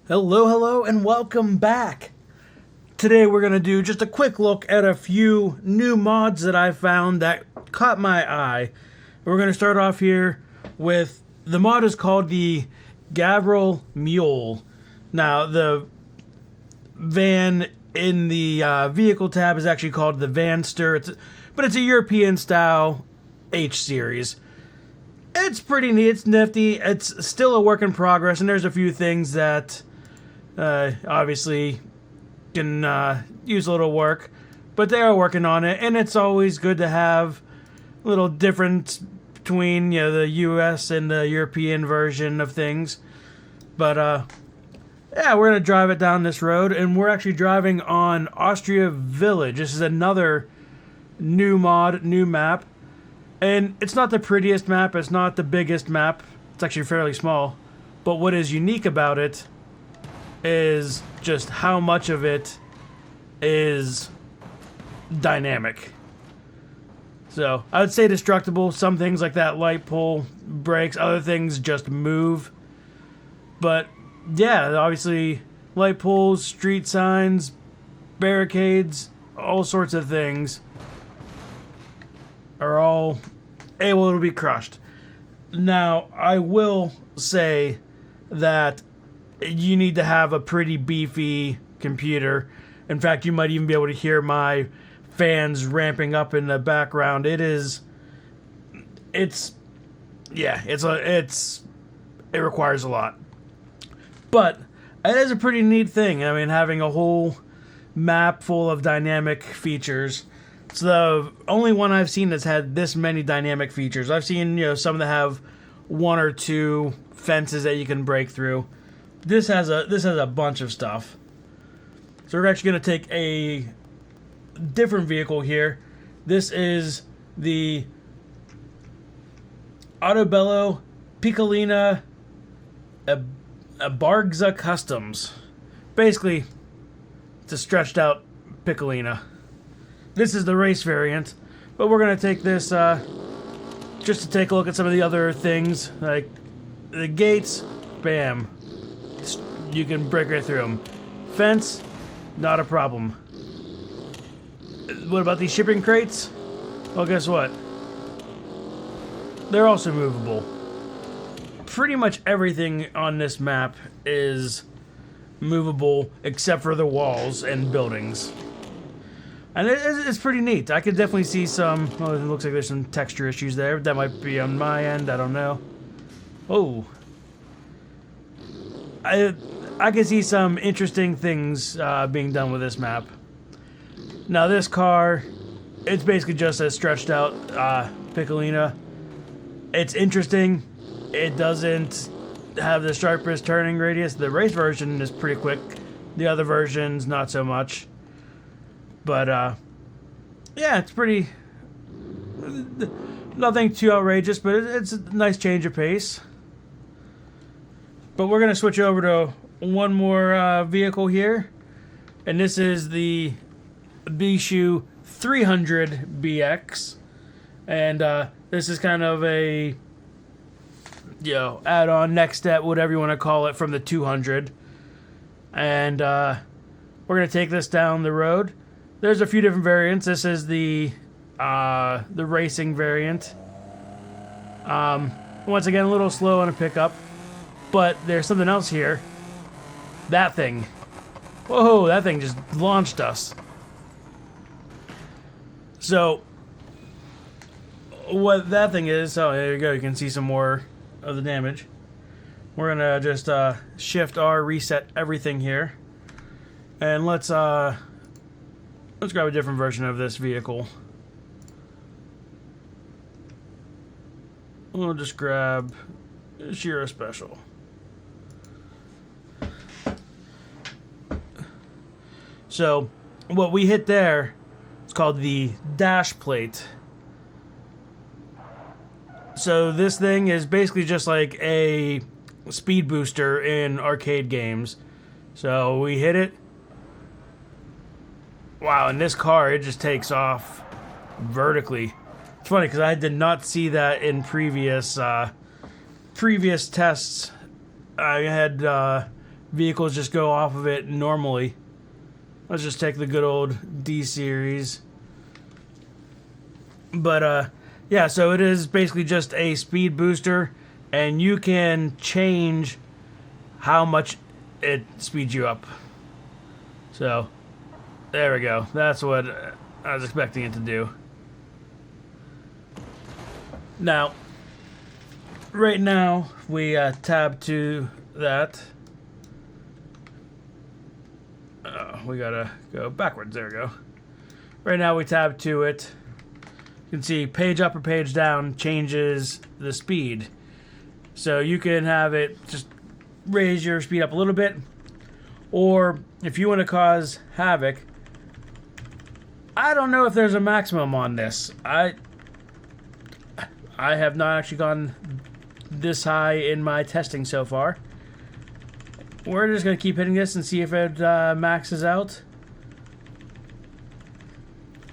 Hello, and welcome back. Today we're going to do just a quick look at a few new mods that I found that caught my eye. We're going to start off here with, the mod is called the Gabil Mule. Now, the van in the vehicle tab is actually called the Vanster, but it's a European style H series. It's pretty neat, it's nifty, it's still a work in progress, and there's a few things that obviously can use a little work, but they are working on it, and it's always good to have a little difference between the US and the European version of things. But yeah, we're gonna drive it down this road, and we're actually driving on Austria Village. This is another new mod, new map, and it's not the prettiest map, it's not the biggest map, it's actually fairly small, but what is unique about it is just how much of it is dynamic. So I would say destructible. Some things like that light pole breaks, other things just move. But yeah, obviously light poles, street signs, barricades, all sorts of things are all able to be crushed. Now, I will say that you need to have a pretty beefy computer. In fact, you might even be able to hear my fans ramping up in the background. It requires a lot. But it is a pretty neat thing. I mean, having a whole map full of dynamic features. It's the only one I've seen that's had this many dynamic features. I've seen, some that have one or two fences that you can break through. This has a bunch of stuff. So we're actually going to take a different vehicle here. This is the Autobell Customs. Basically, it's a stretched out Piccolina. This is the race variant, but we're going to take this just to take a look at some of the other things, like the gates. Bam. You can break right through them. Fence, not a problem. What about these shipping crates? Well, guess what? They're also movable. Pretty much everything on this map is movable except for the walls and buildings. And it's pretty neat. I could definitely see some... Oh, it looks like there's some texture issues there. That might be on my end. I don't know. Oh. I can see some interesting things being done with this map. Now, this car, it's basically just a stretched out Piccolina. It's interesting. It doesn't have the sharpest turning radius. The race version is pretty quick. The other versions, not so much. But, yeah, it's pretty... Nothing too outrageous, but it's a nice change of pace. But we're going to switch over to one more vehicle here. And this is the Bishu 300BX. And this is kind of a, add-on, next step, whatever you want to call it, from the 200. And we're going to take this down the road. There's a few different variants. This is the racing variant. Once again, a little slow on a pickup. But there's something else here. That thing. Whoa, that thing just launched us. So, what that thing is... Oh, there you go. You can see some more of the damage. We're going to just Shift R, reset everything here. And let's grab a different version of this vehicle. We'll just grab Shiro Special. So, what we hit there is called the dash plate. So this thing is basically just like a speed booster in arcade games. So we hit it. Wow, and this car, it just takes off vertically. It's funny because I did not see that in previous tests. I had vehicles just go off of it normally. Let's just take the good old D series. But yeah, so it is basically just a speed booster, and you can change how much it speeds you up. So there we go. That's what I was expecting it to do. Now, right now, we tab to that. We gotta go backwards. There we go. Right now, we tab to it. You can see page up or page down changes the speed. So you can have it just raise your speed up a little bit. Or if you want to cause havoc, I don't know if there's a maximum on this. I have not actually gone this high in my testing so far. We're just going to keep hitting this and see if it maxes out.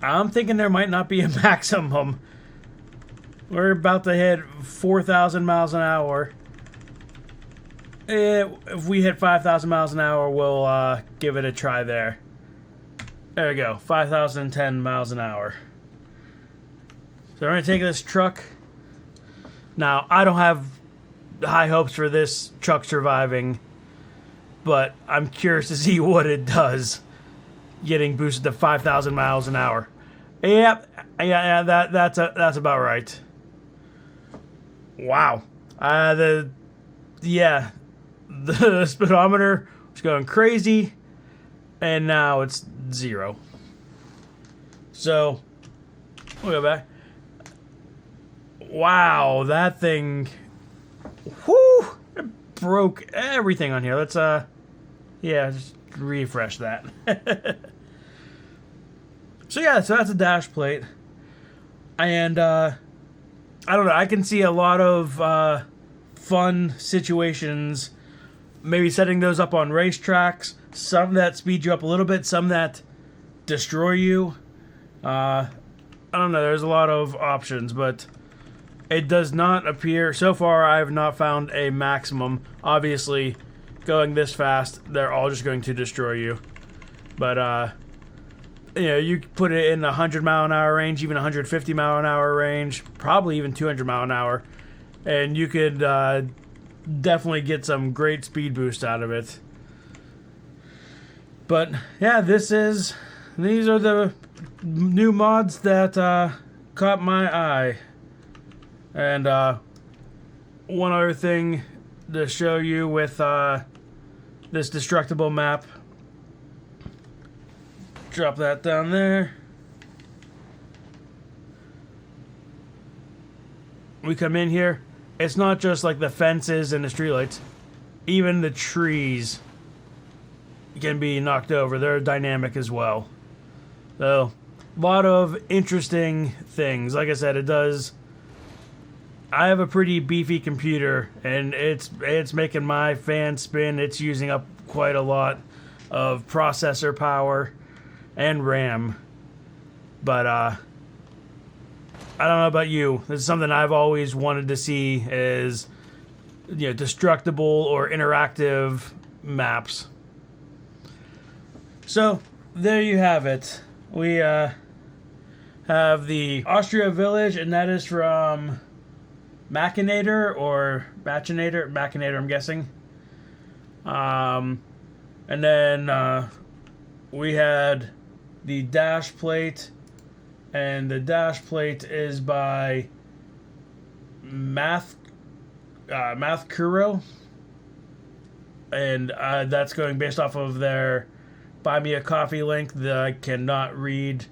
I'm thinking there might not be a maximum. We're about to hit 4,000 miles an hour. If we hit 5,000 miles an hour, we'll give it a try there. There we go, 5,010 miles an hour. So we're going to take this truck. Now, I don't have high hopes for this truck surviving, but I'm curious to see what it does getting boosted to 5,000 miles an hour. Yep, yeah, that's about right. Wow. The speedometer was going crazy, and now it's 0. So we'll go back. Wow, that thing, whoo, it broke everything on here. Let's just refresh that. So that's a dash plate, and I don't know. I can see a lot of fun situations. Maybe setting those up on racetracks. Some that speed you up a little bit. Some that destroy you. I don't know. There's a lot of options, but it does not appear. So far, I have not found a maximum. Obviously, going this fast, they're all just going to destroy you. But you put it in the 100 mile an hour range, even 150 mile an hour range, probably even 200 mile an hour, and you could definitely get some great speed boost out of it. But yeah, these are the new mods that caught my eye. And one other thing to show you with this Destructible map. Drop that down there. We come in here. It's not just like the fences and the streetlights. Even the trees can be knocked over. They're dynamic as well. So, a lot of interesting things. Like I said, it does. I have a pretty beefy computer, and it's making my fan spin. It's using up quite a lot of processor power and RAM. But I don't know about you. This is something I've always wanted to see, is destructible or interactive maps. So there you have it. We have the Austria Village, and that is from Machinator or Machinator, I'm guessing. And then we had the dash plate, and the dash plate is by Math Kuro, and that's going based off of their Buy Me a Coffee link. That I cannot read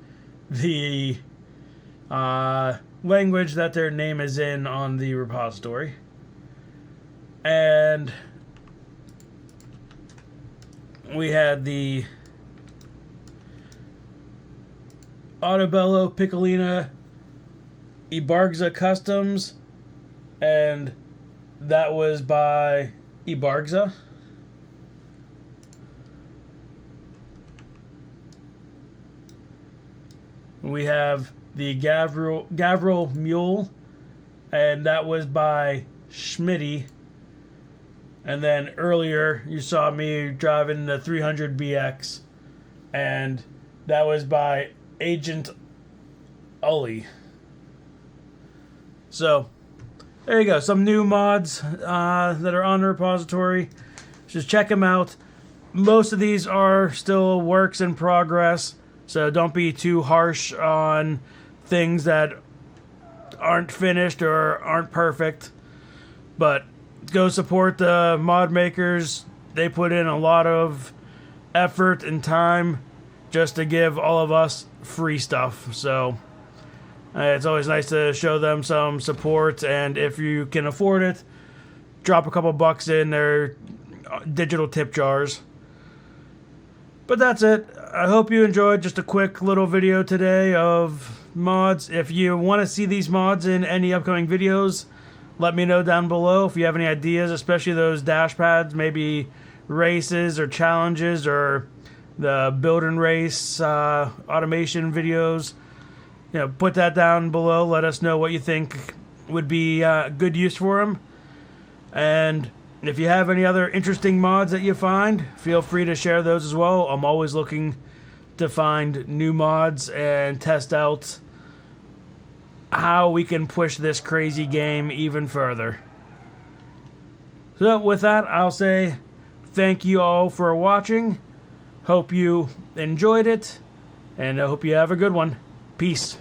the language that their name is in on the repository. And we had the Autobell Piccolina Ibargza Customs, and that was by Ibargza. We have the Gavril Mule, and that was by Schmitty. And then earlier you saw me driving the 300BX, and that was by Agent Ully. So there you go, some new mods that are on the repository. Just check them out. Most of these are still works in progress, so don't be too harsh on things that aren't finished or aren't perfect. But go support the mod makers. They put in a lot of effort and time just to give all of us free stuff. So it's always nice to show them some support, and if you can afford it, drop a couple bucks in their digital tip jars. But that's it. I hope you enjoyed just a quick little video today of mods. If you want to see these mods in any upcoming videos, let me know down below. If you have any ideas, especially those dash pads, maybe races or challenges or the build and race automation videos, put that down below. Let us know what you think would be good use for them. And if you have any other interesting mods that you find, feel free to share those as well. I'm always looking to find new mods and test out how we can push this crazy game even further. So with that, I'll say thank you all for watching. Hope you enjoyed it, and I hope you have a good one. Peace.